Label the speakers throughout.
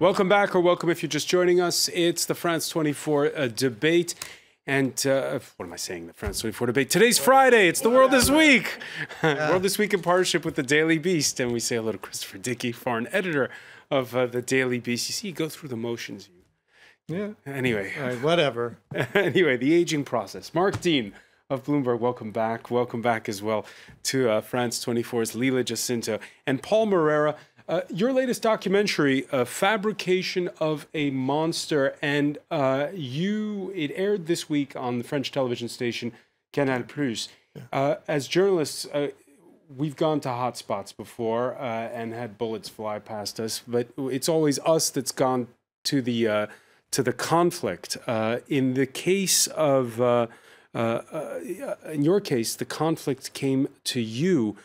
Speaker 1: Welcome back, or welcome if you're just joining us. It's the France 24 debate. And what am I saying? The France 24 debate. Today's Friday. It's the World This Week. World This Week in partnership with the Daily Beast. And we say hello to Christopher Dickey, foreign editor of the Daily Beast. You see, you go through the motions.
Speaker 2: Yeah.
Speaker 1: Anyway.
Speaker 2: All right, whatever.
Speaker 1: Anyway, the aging process. Mark Dean of Bloomberg, welcome back. Welcome back as well to France 24's Lila Jacinto. And Paul Moreira, your latest documentary, Fabrication of a Monster, and it aired this week on the French television station Canal+. As journalists, we've gone to hotspots before and had bullets fly past us, but it's always us that's gone to the conflict. In the case of, in your case, the conflict came to you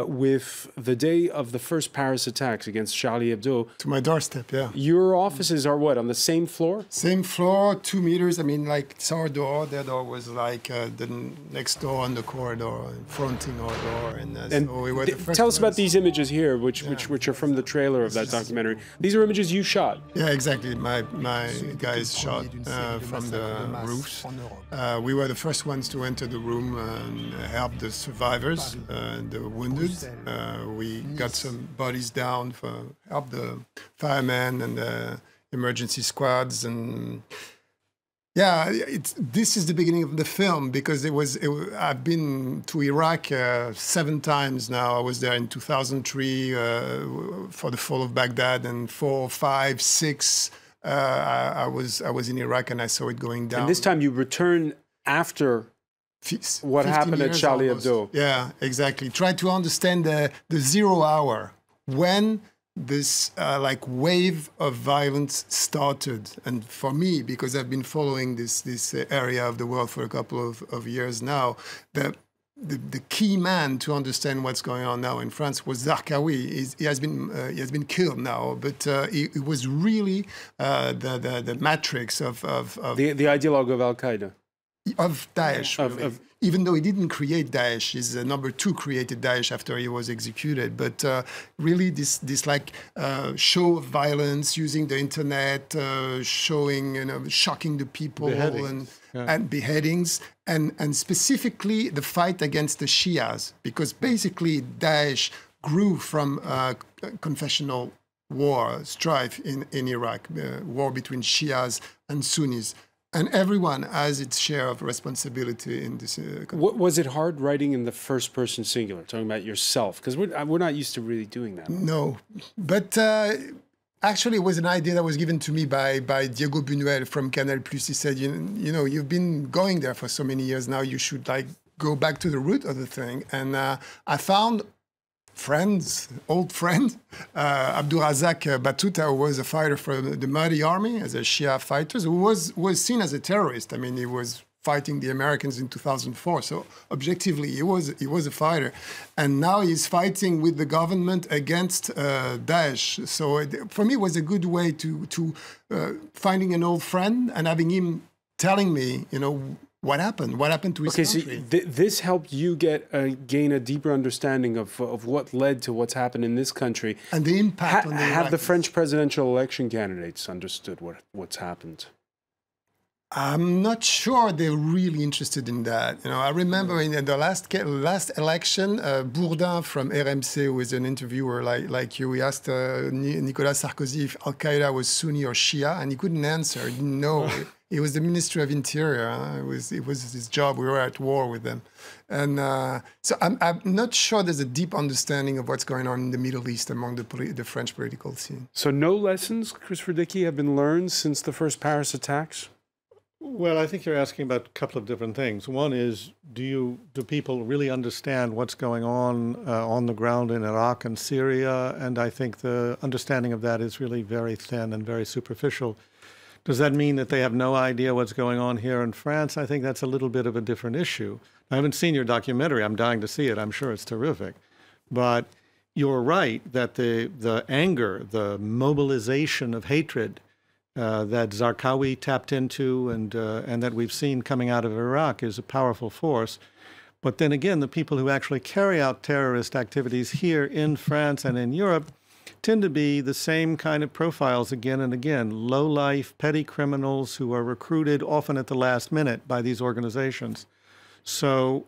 Speaker 1: with the day of the first Paris attacks against Charlie Hebdo.
Speaker 2: To my doorstep, yeah.
Speaker 1: Your offices are what, on the same floor?
Speaker 2: Same floor, 2 meters. I mean, like, it's our door. Their door was like the next door on the corridor, fronting our door. And so we were the first
Speaker 1: tell us about these images here, which are from the trailer of that documentary. These are images you shot.
Speaker 2: Yeah, exactly. My guys shot from the roofs. We were the first ones to enter the room and help the survivors, the wounded. We got some bodies down for help the firemen and the emergency squads, and yeah, this is the beginning of the film because I've been to Iraq 7 times now. I was there in 2003 for the fall of Baghdad, and 4, 5, 6 I was in Iraq and I saw it going down.
Speaker 1: And this time you return after what happened at Charlie Hebdo.
Speaker 2: Yeah, exactly. Try to understand the 0 hour when this like wave of violence started. And for me, because I've been following this area of the world for a couple of years now, the key man to understand what's going on now in France was Zarqawi. He has been killed now, but it was really the matrix of
Speaker 1: the ideologue of Al Qaeda.
Speaker 2: Of Daesh, really. Even though he didn't create Daesh, his number 2 created Daesh after he was executed. But really, this like show of violence using the internet, showing, shocking the people, and beheadings, and specifically the fight against the Shias, because basically Daesh grew from confessional war, strife in Iraq, war between Shias and Sunnis. And everyone has its share of responsibility in this.
Speaker 1: Was it hard writing in the first person singular, talking about yourself? Because we're not used to really doing that.
Speaker 2: No, but actually it was an idea that was given to me by Diego Buñuel from Canal+. He said, you know, you've been going there for so many years now, you should like go back to the root of the thing. And I found old friend, Abdourazak Batouta, who was a fighter for the Mahdi army as a Shia fighter, who was seen as a terrorist. I mean, he was fighting the Americans in 2004. So objectively, he was a fighter. And now he's fighting with the government against Daesh. So for me, it was a good way to finding an old friend and having him telling me, you know, what happened to his country.
Speaker 1: So this helped you gain a deeper understanding of what led to what's happened in this country.
Speaker 2: And the impact on the Iraqis.
Speaker 1: Have the French presidential election candidates understood what's happened?
Speaker 2: I'm not sure they're really interested in that. You know, I remember in the last election, Bourdin from RMC, who is an interviewer like you, he asked Nicolas Sarkozy if Al-Qaeda was Sunni or Shia, and he couldn't answer. He didn't know. He was the Minister of Interior. It was his job. We were at war with them. And so I'm not sure there's a deep understanding of what's going on in the Middle East among the French political scene.
Speaker 1: So no lessons, Christopher Dickey, have been learned since the first Paris attacks?
Speaker 3: Well, I think you're asking about a couple of different things. One is, do people really understand what's going on the ground in Iraq and Syria? And I think the understanding of that is really very thin and very superficial. Does that mean that they have no idea what's going on here in France? I think that's a little bit of a different issue. I haven't seen your documentary. I'm dying to see it. I'm sure it's terrific. But you're right that the anger, the mobilization of hatred that Zarqawi tapped into and that we've seen coming out of Iraq is a powerful force. But then again, the people who actually carry out terrorist activities here in France and in Europe tend to be the same kind of profiles again and again. Low-life, petty criminals who are recruited often at the last minute by these organizations. So,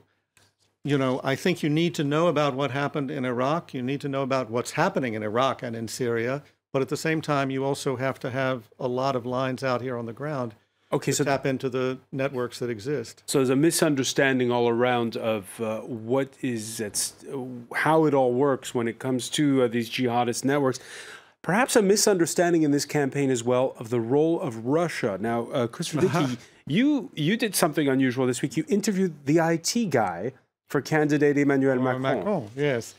Speaker 3: you know, I think you need to know about what happened in Iraq. You need to know about what's happening in Iraq and in Syria. But at the same time, you also have to have a lot of lines out here on the ground. Okay, so tap into the networks that exist.
Speaker 1: So there's a misunderstanding all around of how it all works when it comes to these jihadist networks. Perhaps a misunderstanding in this campaign as well of the role of Russia. Now, Christopher Dickey, you did something unusual this week. You interviewed the IT guy for candidate Emmanuel Macron.
Speaker 3: Yes.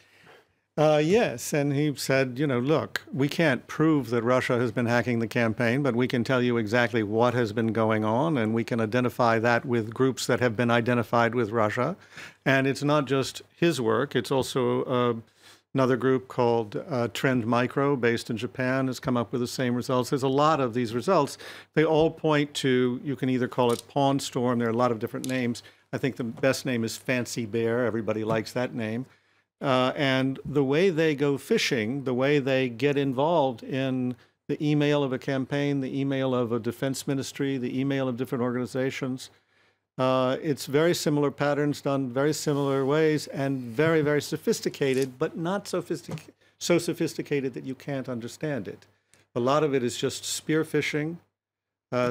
Speaker 3: Yes, and he said, you know, look, we can't prove that Russia has been hacking the campaign, but we can tell you exactly what has been going on, and we can identify that with groups that have been identified with Russia. And it's not just his work, it's also another group called Trend Micro, based in Japan, has come up with the same results. There's a lot of these results. They all point to, you can either call it Pawn Storm, there are a lot of different names. I think the best name is Fancy Bear, everybody likes that name. And the way they go phishing, the way they get involved in the email of a campaign, the email of a defense ministry, the email of different organizations, it's very similar patterns done very similar ways and very, very sophisticated, but not so sophisticated that you can't understand it. A lot of it is just spear phishing.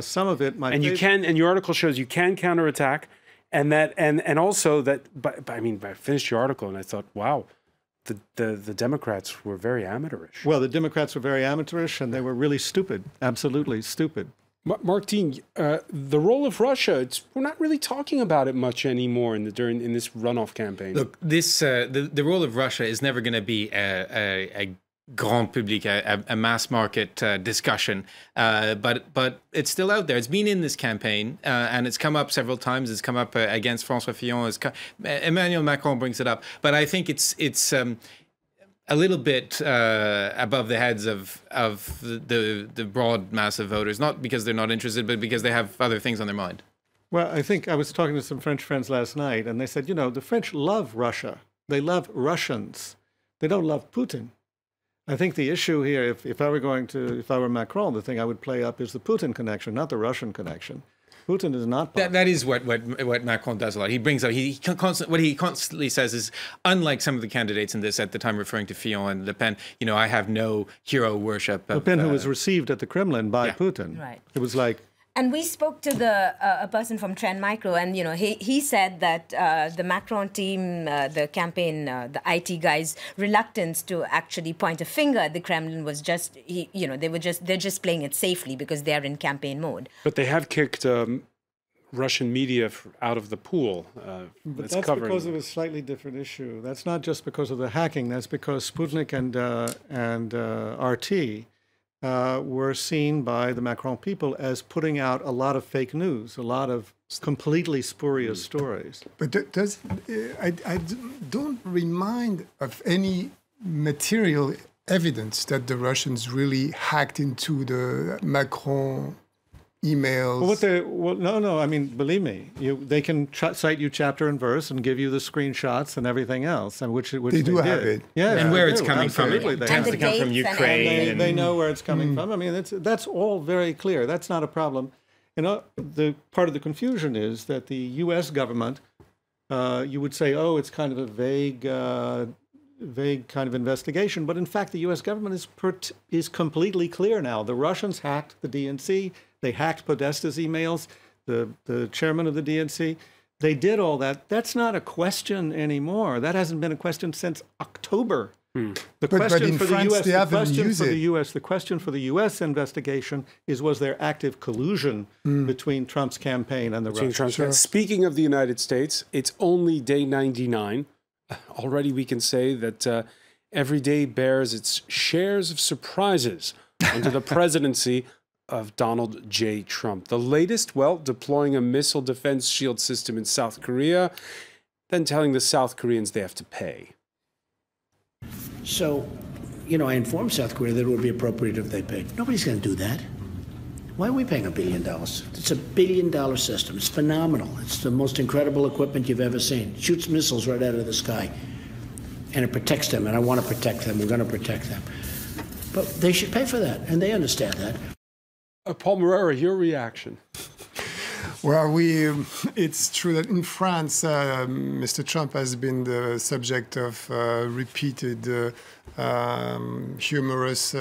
Speaker 3: Some of it might.
Speaker 1: And you can, and your article shows you can counterattack. And that, and also that, but I mean, I finished your article and I thought, wow, the Democrats were very amateurish.
Speaker 3: Well, the Democrats were very amateurish, and they were really stupid, absolutely stupid.
Speaker 1: Mark Dean, the role of Russia, we're not really talking about it much anymore in this runoff campaign.
Speaker 4: Look, this the role of Russia is never going to be a grand public, a mass market discussion, but it's still out there. It's been in this campaign, and it's come up several times. It's come up against François Fillon. Emmanuel Macron brings it up, but I think it's a little bit above the heads of the broad mass of voters, not because they're not interested, but because they have other things on their mind.
Speaker 3: Well, I think I was talking to some French friends last night, and they said, you know, the French love Russia. They love Russians. They don't love Putin. I think the issue here, if I were Macron, the thing I would play up is the Putin connection, not the Russian connection. Putin is not.
Speaker 4: That is what Macron does a lot. He brings up, what he constantly says is, unlike some of the candidates in this at the time, referring to Fillon and Le Pen, you know, I have no hero worship.
Speaker 3: Le Pen, who was received at the Kremlin by Putin.
Speaker 5: Right.
Speaker 3: It was like.
Speaker 5: And we spoke to a person from Trend Micro, and you know, he said that the Macron team, the campaign, the IT guys' reluctance to actually point a finger at the Kremlin was just, they're just playing it safely because they're in campaign mode.
Speaker 1: But they have kicked Russian media out of the pool.
Speaker 3: But that's because of a slightly different issue. That's not just because of the hacking. That's because Sputnik and RT. Were seen by the Macron people as putting out a lot of fake news, a lot of completely spurious stories.
Speaker 2: But I don't remind of any material evidence that the Russians really hacked into the Macron emails.
Speaker 3: No. I mean, believe me, they can cite you chapter and verse and give you the screenshots and everything else, and which they do have it.
Speaker 4: Yeah, and where it's coming from.
Speaker 3: It
Speaker 4: tends to come from Ukraine.
Speaker 3: They know where it's coming from. I mean, that's all very clear. That's not a problem. You know, the part of the confusion is that the U.S. government, you would say, oh, it's kind of a vague kind of investigation, but in fact, the U.S. government is completely clear now. The Russians hacked the DNC. They hacked Podesta's emails, the chairman of the DNC. They did all that. That's not a question anymore. That hasn't been a question since October. The question for the U.S. investigation is, was there active collusion between Trump's campaign and the Russians?
Speaker 1: Sure. Speaking of the United States, it's only day 99. Already we can say that every day bears its shares of surprises under the presidency of Donald J. Trump. The latest, well, deploying a missile defense shield system in South Korea, then telling the South Koreans they have to pay.
Speaker 6: So, you know, I informed South Korea that it would be appropriate if they paid. Nobody's going to do that. Why are we paying $1 billion? It's $1 billion system. It's phenomenal. It's the most incredible equipment you've ever seen. It shoots missiles right out of the sky. And it protects them, and I want to protect them. We're going to protect them. But they should pay for that, and they understand that.
Speaker 1: Paul Moreira, your reaction?
Speaker 2: Well, it's true that in France, Mr. Trump has been the subject of repeated humorous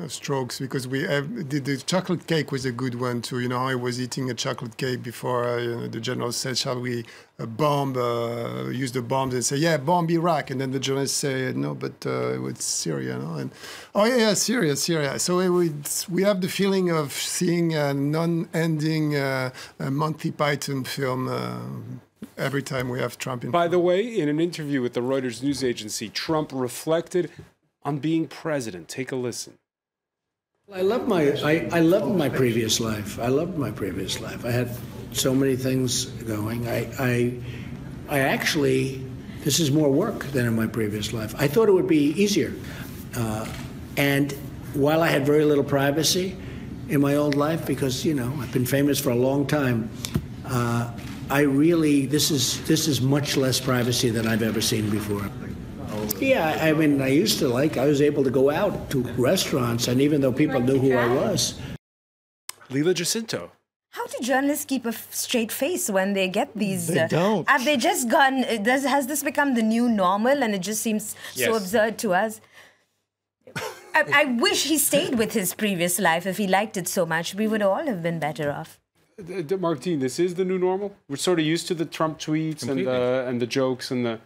Speaker 2: strokes, because the chocolate cake was a good one too. You know, I was eating a chocolate cake before the general said, "Shall we use the bombs?" And say, "Yeah, bomb Iraq," and then the journalists say, "No, but it's Syria," no? And oh yeah, Syria. So we have the feeling of seeing a non-ending Monty Python film. Every time we have Trump in.
Speaker 1: By the way, in an interview with the Reuters news agency, Trump reflected on being president. Take a listen.
Speaker 6: I loved my previous life. I loved my previous life. I had so many things going. I actually, this is more work than in my previous life. I thought it would be easier. And while I had very little privacy in my old life, because, you know, I've been famous for a long time, this is much less privacy than I've ever seen before. Yeah, I mean, I was able to go out to restaurants, and even though people knew who I was.
Speaker 1: Lila Jacinto.
Speaker 5: How do journalists keep a straight face when they get these?
Speaker 3: They don't.
Speaker 5: Have they just gone? Has this become the new normal, and it just seems so absurd to us? I wish he stayed with his previous life. If he liked it so much, we would all have been better off.
Speaker 1: Martine, this is the new normal? We're sort of used to the Trump tweets and the jokes and the...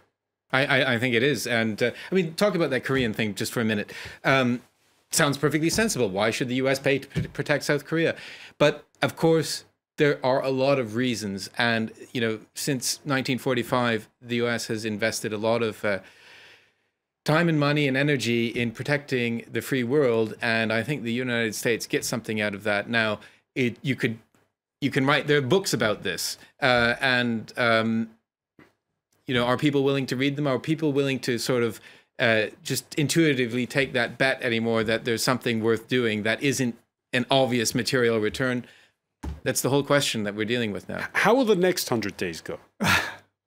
Speaker 4: I think it is. And I mean, talk about that Korean thing just for a minute. Sounds perfectly sensible. Why should the U.S. pay to protect South Korea? But of course, there are a lot of reasons. And, you know, since 1945, the U.S. has invested a lot of time and money and energy in protecting the free world. And I think the United States gets something out of that. Now, you can write, there are books about this. You know, are people willing to read them? Are people willing to sort of just intuitively take that bet anymore that there's something worth doing that isn't an obvious material return? That's the whole question that we're dealing with now.
Speaker 1: How will the next 100 days go?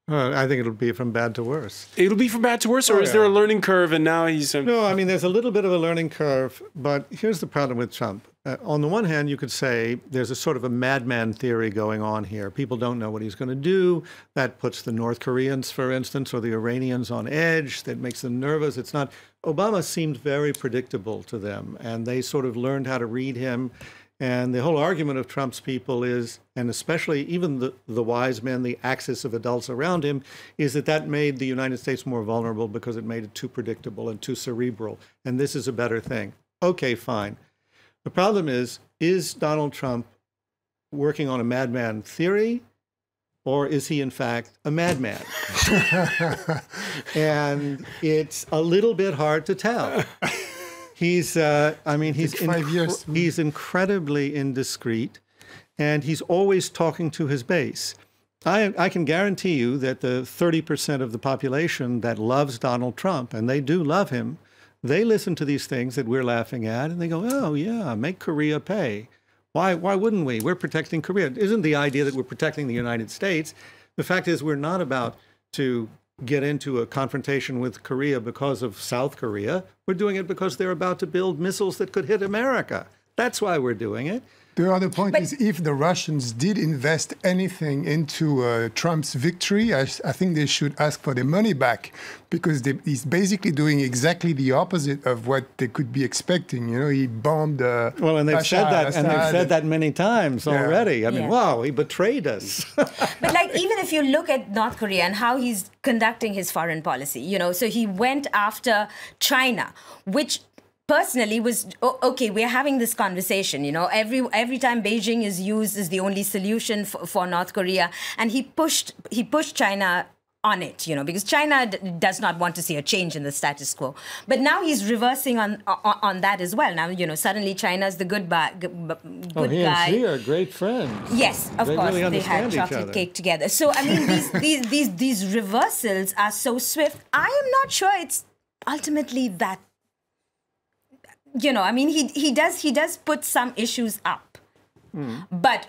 Speaker 3: I think it'll be from bad to worse.
Speaker 1: It'll be from bad to worse, or is there a learning curve and now he's...
Speaker 3: No, I mean, there's a little bit of a learning curve, but here's the problem with Trump. On the one hand, you could say there's a sort of a madman theory going on here. People don't know what he's going to do. That puts the North Koreans, for instance, or the Iranians on edge. That makes them nervous. It's not... Obama seemed very predictable to them, and they sort of learned how to read him. And the whole argument of Trump's people is, and especially even the wise men, the axis of adults around him, is that made the United States more vulnerable because it made it too predictable and too cerebral. And this is a better thing. Okay, fine. The problem is Donald Trump working on a madman theory, or is he in fact a madman? And it's a little bit hard to tell. He's incredibly indiscreet, and he's always talking to his base. I can guarantee you that the 30% of the population that loves Donald Trump, and they do love him, they listen to these things that we're laughing at, and they go, oh, yeah, make Korea pay. Why wouldn't we? We're protecting Korea. It isn't the idea that we're protecting the United States. The fact is we're not about to get into a confrontation with Korea because of South Korea. We're doing it because they're about to build missiles that could hit America. That's why we're doing it.
Speaker 2: The other point is, if the Russians did invest anything into Trump's victory, I think they should ask for their money back, because he's basically doing exactly the opposite of what they could be expecting. You know, he bombed.
Speaker 3: Well, and they've said that, and they've said that many times already. I mean, wow, he betrayed us.
Speaker 5: But like, even if you look at North Korea and how he's conducting his foreign policy, you know, so he went after China, which personally was, okay, we're having this conversation, you know, every time Beijing is used as the only solution for North Korea, and he pushed China on it, you know, because China does not want to see a change in the status quo. But now he's reversing on that as well. Now, you know, suddenly China's the good guy.
Speaker 3: He and Xi are great friends.
Speaker 5: Yes, of course,
Speaker 3: really
Speaker 5: they had chocolate cake together. So I mean, these reversals are so swift. I am not sure it's ultimately that. You know, I mean, he does put some issues up. But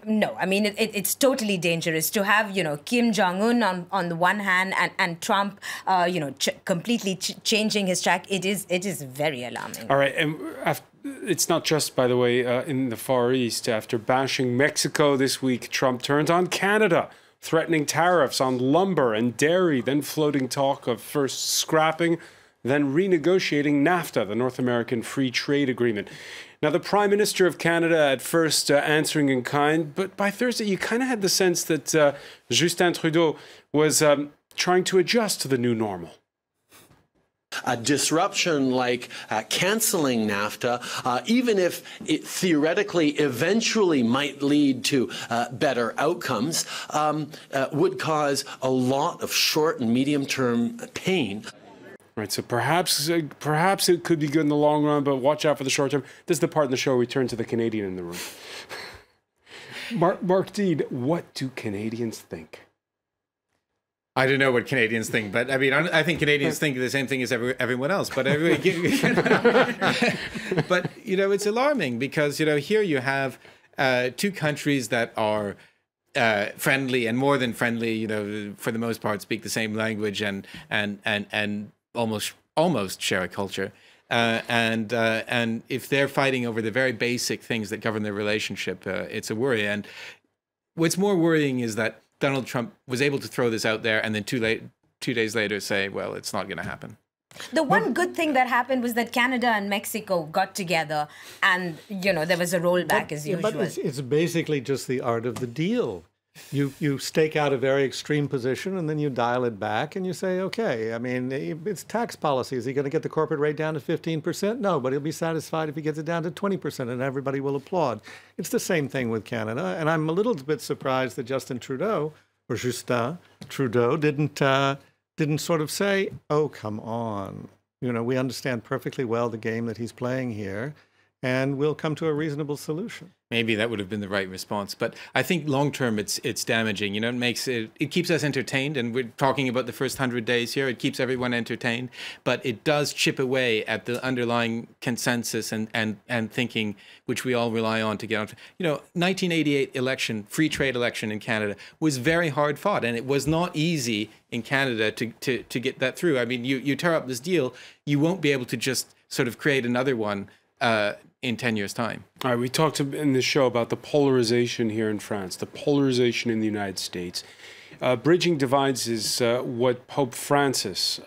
Speaker 5: no, I mean, it's totally dangerous to have, Kim Jong-un on the one hand and Trump, completely changing his track. It is very alarming.
Speaker 1: All right. And it's not just, by the way, in the Far East. After bashing Mexico this week, Trump turned on Canada, threatening tariffs on lumber and dairy, then floating talk of first scrapping, then renegotiating NAFTA, the North American Free Trade Agreement. Now, the Prime Minister of Canada at first answering in kind, but by Thursday you kind of had the sense that Justin Trudeau was trying to adjust to the new normal.
Speaker 7: A disruption like canceling NAFTA, even if it theoretically eventually might lead to better outcomes, would cause a lot of short and medium-term pain.
Speaker 1: Right, so perhaps it could be good in the long run, but watch out for the short term. This is the part in the show where we turn to the Canadian in the room. Mark Dean, what do Canadians think?
Speaker 4: I don't know what Canadians think, but I mean, I think Canadians think the same thing as everyone else. But but it's alarming because here you have two countries that are friendly and more than friendly. For the most part, speak the same language and almost share a culture. And if they're fighting over the very basic things that govern their relationship, it's a worry. And what's more worrying is that Donald Trump was able to throw this out there and then 2 days later say, well, it's not going to happen.
Speaker 5: The one good thing that happened was that Canada and Mexico got together and, there was a rollback as usual.
Speaker 3: But it's basically just the art of the deal. You stake out a very extreme position and then you dial it back and you say, okay, I mean, it's tax policy. Is he going to get the corporate rate down to 15%? No, but he'll be satisfied if he gets it down to 20% and everybody will applaud. It's the same thing with Canada. And I'm a little bit surprised that Justin Trudeau didn't sort of say, oh, come on. We understand perfectly well the game that he's playing here and we'll come to a reasonable solution.
Speaker 4: Maybe that would have been the right response, but I think long term it's damaging. It keeps us entertained, and we're talking about the first 100 days here. It keeps everyone entertained, but it does chip away at the underlying consensus and thinking which we all rely on to get on. 1988 election, free trade election in Canada was very hard fought, and it was not easy in Canada to get that through. I mean, you tear up this deal, you won't be able to just sort of create another one in 10 years' time.
Speaker 1: All right, we talked in this show about the polarization here in France, the polarization in the United States. Bridging divides is what Pope Francis'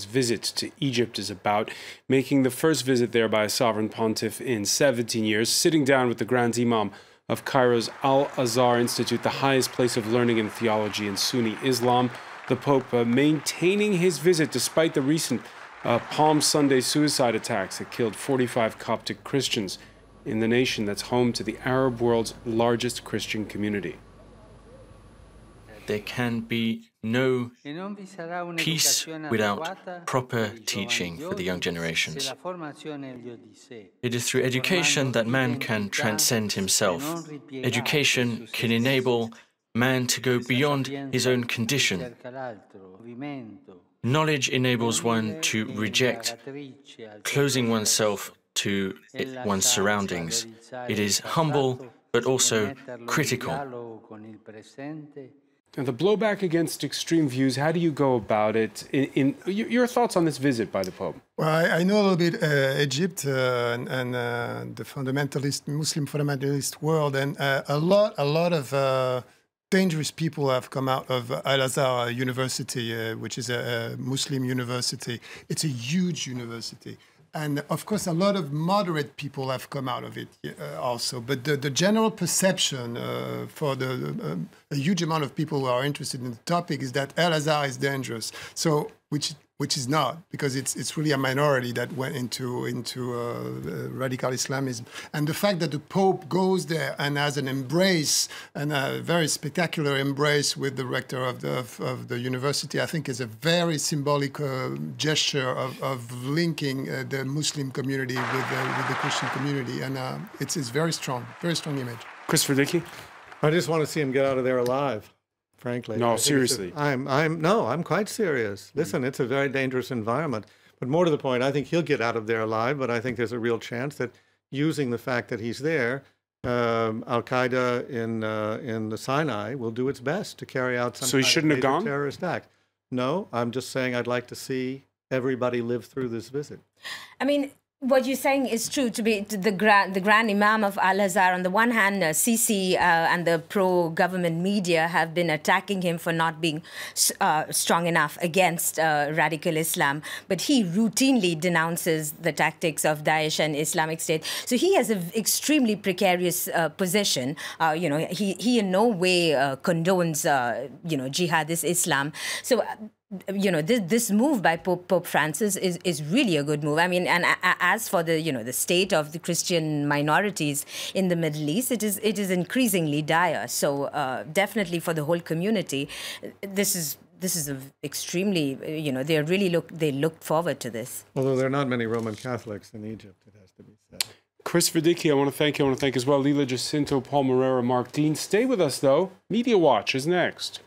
Speaker 1: visit to Egypt is about, making the first visit there by a sovereign pontiff in 17 years, sitting down with the Grand Imam of Cairo's Al-Azhar Institute, the highest place of learning and theology in Sunni Islam. The Pope maintaining his visit despite the recent Palm Sunday suicide attacks that killed 45 Coptic Christians in the nation that's home to the Arab world's largest Christian community.
Speaker 8: There can be no peace without proper teaching for the young generations. It is through education that man can transcend himself. Education can enable man to go beyond his own condition. Knowledge enables one to reject closing oneself to one's surroundings. It is humble, but also critical.
Speaker 1: And the blowback against extreme views, how do you go about it? Your thoughts on this visit by the Pope?
Speaker 2: Well, I know a little bit Egypt and the Muslim fundamentalist world, and a lot of dangerous people have come out of Al-Azhar University, which is a Muslim university. It's a huge university. And of course, a lot of moderate people have come out of it also. But the general perception for a huge amount of people who are interested in the topic is that Al-Azhar is dangerous. So, which is not, because it's really a minority that went into radical Islamism. And the fact that the Pope goes there and has an embrace, and a very spectacular embrace with the rector of the university, I think is a very symbolic gesture of linking the Muslim community with the Christian community. And it's very strong image.
Speaker 1: Christopher Dickey?
Speaker 3: I just want to see him get out of there alive. Frankly,
Speaker 1: no, seriously.
Speaker 3: I'm quite serious. Listen, it's a very dangerous environment. But more to the point, I think he'll get out of there alive. But I think there's a real chance that using the fact that he's there Al-Qaeda in the Sinai will do its best to carry out some
Speaker 1: So he shouldn't have gone?
Speaker 3: terrorist act. No, I'm just saying I'd like to see everybody live through this visit.
Speaker 5: I mean, what you're saying is true. To be the grand imam of Al-Azhar, on the one hand, Sisi and the pro-government media have been attacking him for not being strong enough against radical Islam, but he routinely denounces the tactics of Daesh and Islamic State. So he has an extremely precarious position. You know, he in no way condones you know, jihadist Islam. So. You know, this move by Pope Francis is really a good move. I mean, and as for the, you know, the state of the Christian minorities in the Middle East, it is increasingly dire. So definitely for the whole community, this is extremely, you know, they look forward to this.
Speaker 3: Although there are not many Roman Catholics in Egypt, it has to be said.
Speaker 1: Chris Verdicchi, I want to thank you. I want to thank as well Lila Jacinto, Paul Moreira, Mark Dean. Stay with us, though. Media Watch is next.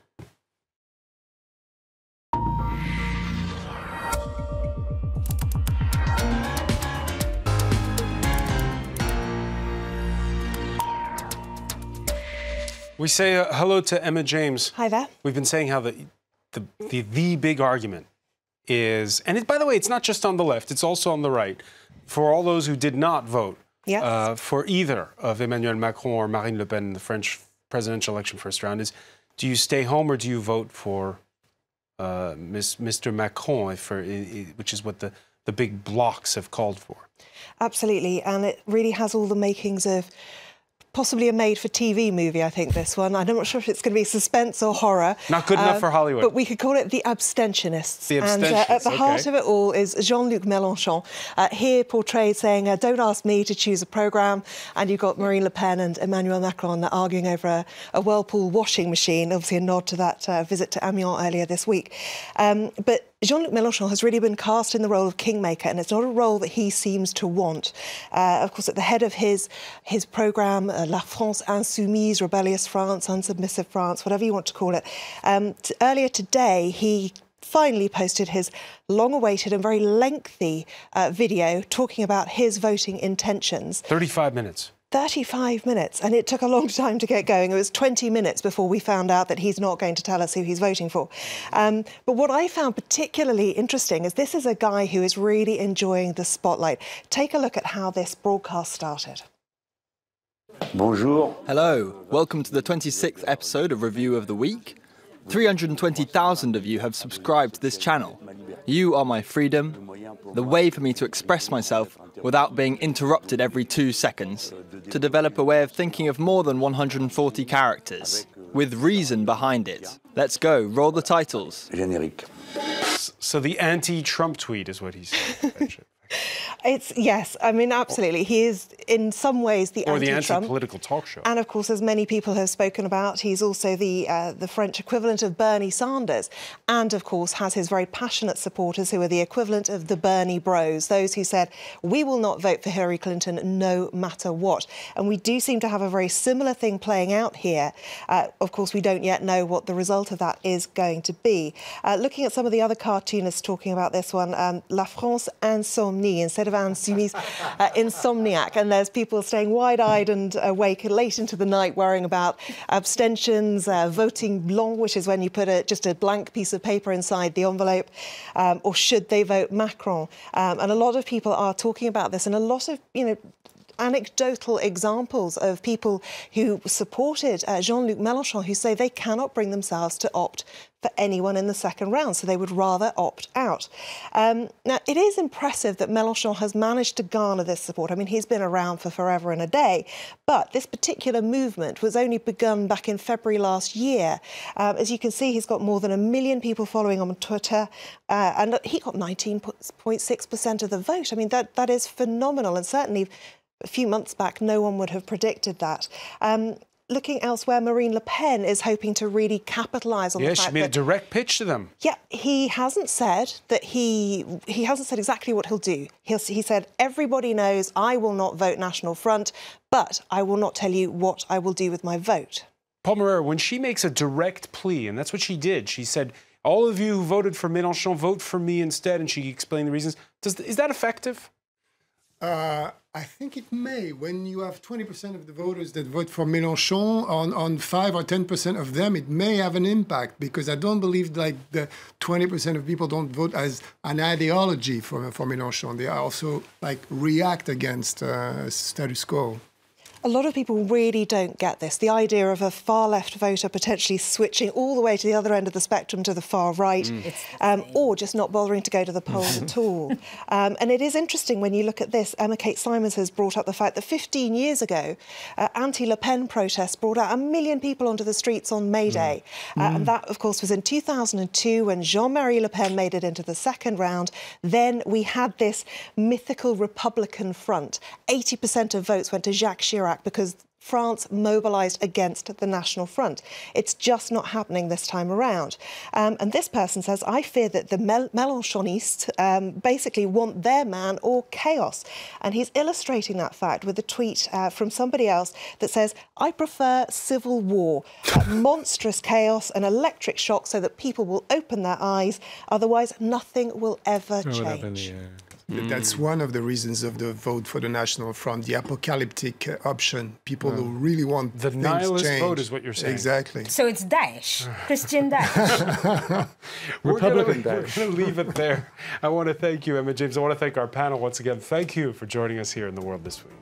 Speaker 1: We say hello to Emma James.
Speaker 9: Hi there.
Speaker 1: We've been saying how the big argument is, and by the way, it's not just on the left, it's also on the right, for all those who did not vote for either of Emmanuel Macron or Marine Le Pen in the French presidential election first round, is do you stay home or do you vote for Mr. Macron, which is what the big blocs have called for?
Speaker 9: Absolutely, and it really has all the makings of possibly a made-for-TV movie, I think, this one. I'm not sure if it's going to be suspense or horror.
Speaker 1: Not good enough for Hollywood.
Speaker 9: But we could call it The Abstentionists.
Speaker 1: The Abstentionists,
Speaker 9: and at the heart of it all is Jean-Luc Mélenchon, here portrayed saying, don't ask me to choose a programme. And you've got Marine Le Pen and Emmanuel Macron arguing over a Whirlpool washing machine, obviously a nod to that visit to Amiens earlier this week. But Jean-Luc Mélenchon has really been cast in the role of kingmaker, and it's not a role that he seems to want. Of course, at the head of his programme, La France Insoumise, Rebellious France, Unsubmissive France, whatever you want to call it, earlier today he finally posted his long-awaited and very lengthy video talking about his voting intentions.
Speaker 1: 35 minutes.
Speaker 9: 35 minutes, and it took a long time to get going. It was 20 minutes before we found out that he's not going to tell us who he's voting for. But what I found particularly interesting is this is a guy who is really enjoying the spotlight. Take a look at how this broadcast started.
Speaker 10: Bonjour. Hello, welcome to the 26th episode of Review of the Week. 320,000 of you have subscribed to this channel. You are my freedom, the way for me to express myself without being interrupted every 2 seconds, to develop a way of thinking of more than 140 characters, with reason behind it. Let's go, roll the titles.
Speaker 1: So the anti-Trump tweet is what he said.
Speaker 9: Yes, I mean, absolutely. He is, in some ways, the anti-Trump. Or the
Speaker 1: anti-political talk show.
Speaker 9: And, of course, as many people have spoken about, he's also the French equivalent of Bernie Sanders. And, of course, has his very passionate supporters who are the equivalent of the Bernie bros, those who said, we will not vote for Hillary Clinton no matter what. And we do seem to have a very similar thing playing out here. Of course, we don't yet know what the result of that is going to be. Looking at some of the other cartoonists talking about this one, La France Insomnie, instead of Insoumise, Insomniac, and there's people staying wide-eyed and awake late into the night worrying about abstentions, voting blanc, which is when you put just a blank piece of paper inside the envelope, or should they vote Macron? And a lot of people are talking about this, and a lot of, anecdotal examples of people who supported Jean-Luc Mélenchon who say they cannot bring themselves to opt for anyone in the second round, so they would rather opt out. Now, it is impressive that Mélenchon has managed to garner this support. I mean, he's been around for forever and a day, but this particular movement was only begun back in February last year. As you can see, he's got more than 1 million people following on Twitter, and he got 19.6% of the vote. I mean, that is phenomenal, and certainly a few months back, no one would have predicted that. Looking elsewhere, Marine Le Pen is hoping to really capitalise on the fact that...
Speaker 1: Yeah, she made a direct pitch to them.
Speaker 9: Yeah, he hasn't said that he hasn't said exactly what he'll do. He said, everybody knows I will not vote National Front, but I will not tell you what I will do with my vote.
Speaker 1: Paul Moreira, when she makes a direct plea, and that's what she did, she said, all of you who voted for Mélenchon, vote for me instead, and she explained the reasons. Is that effective?
Speaker 2: I think it may. When you have 20% of the voters that vote for Mélenchon, on 5 or 10% of them, it may have an impact, because I don't believe like the 20% of people don't vote as an ideology for Mélenchon. They also like react against status quo.
Speaker 9: A lot of people really don't get this, the idea of a far-left voter potentially switching all the way to the other end of the spectrum to the far right, or just not bothering to go to the polls at all. And it is interesting when you look at this. Emma Kate Simons has brought up the fact that 15 years ago, anti-Le Pen protests brought out 1 million people onto the streets on May Day. And that, of course, was in 2002 when Jean-Marie Le Pen made it into the second round. Then we had this mythical Republican front. 80% of votes went to Jacques Chirac, because France mobilised against the National Front. It's just not happening this time around. And this person says, I fear that the Mélenchonists basically want their man or chaos. And he's illustrating that fact with a tweet from somebody else that says, I prefer civil war, monstrous chaos, an electric shock so that people will open their eyes. Otherwise, nothing will ever change.
Speaker 2: That's one of the reasons of the vote for the National Front, the apocalyptic option. People who really want
Speaker 1: the nihilist vote is what you're saying.
Speaker 2: Exactly.
Speaker 5: So it's Daesh, Christian Daesh.
Speaker 3: Republican
Speaker 1: Daesh. We're going to leave it there. I want to thank you, Emma James. I want to thank our panel once again. Thank you for joining us here in The World This Week.